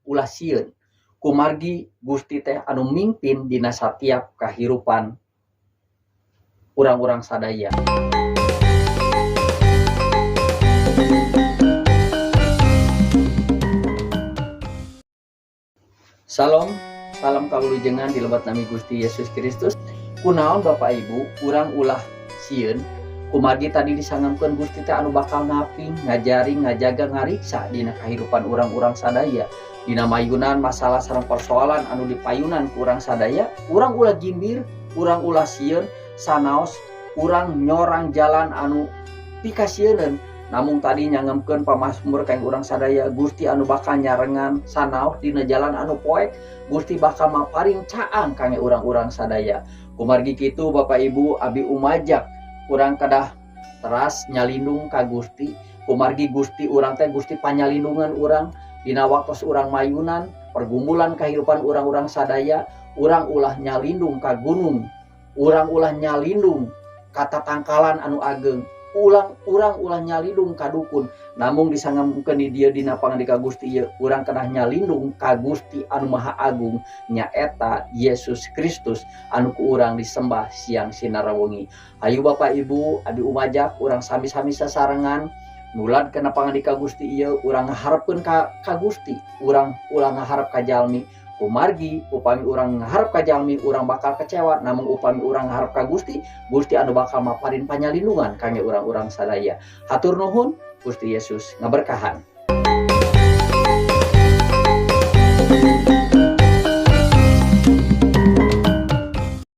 ulah sieun kumargi Gusti teh anu mimpin dina satiap kahirupan urang-urang sadaya. Salam, salam kawilujengan di lebat nami Gusti Yesus Kristus. Kunaon Bapak Ibu, urang ulah sieun kumargi tadi disangamkeun Gusti teh anu bakal ngaping, ngajari, ngajaga, ngariksa dina kahirupan urang-urang sadaya. Dina mayunan masalah sareng persoalan anu dipayunan ku urang sadaya, urang ulah gimbir, urang ulah sieun sanaos urang nyorang jalan anu pikasieun. Namun tadi nyangemkeun pamazmur kaeng urang sadaya, Gusti anu bakal nyarengan sanaos dina jalan anu poek, Gusti bakal maparing caang kangge urang-urang sadaya. Kumargi kitu Bapak Ibu abi umajak urang kadah teras nyalindung ka Gusti. Kumargi Gusti urang teh Gusti panyalindungan urang dina waktos urang mayunan, pergumulan kahirupan urang-urang sadaya, urang ulah nyalindung ka gunung, urang ulah nyalindung ka tatangkalan anu ageng. Urang ulah nyalindung ka dukun, namun disangamkeun di dieu dina pangandika Gusti ieu urang kedah nyalindung ka Gusti anu Maha Agung nyaeta Yesus Kristus anu ku urang disembah siang sinara wengi. Hayu Bapak Ibu abi umajak urang sami-sami sasarengan nulad kana pangandika Gusti ieu urang ngaharepkeun ka Gusti, urang ulah ngaharep ka jalmi. Kumargi upami urang ngaharep ka jalmi urang bakal kecewa, namun upami urang ngaharep ka Gusti, Gusti anu bakal maparin panyalindungan kangge urang-urang sadaya. Hatur nuhun, Gusti Yesus ngaberkahan.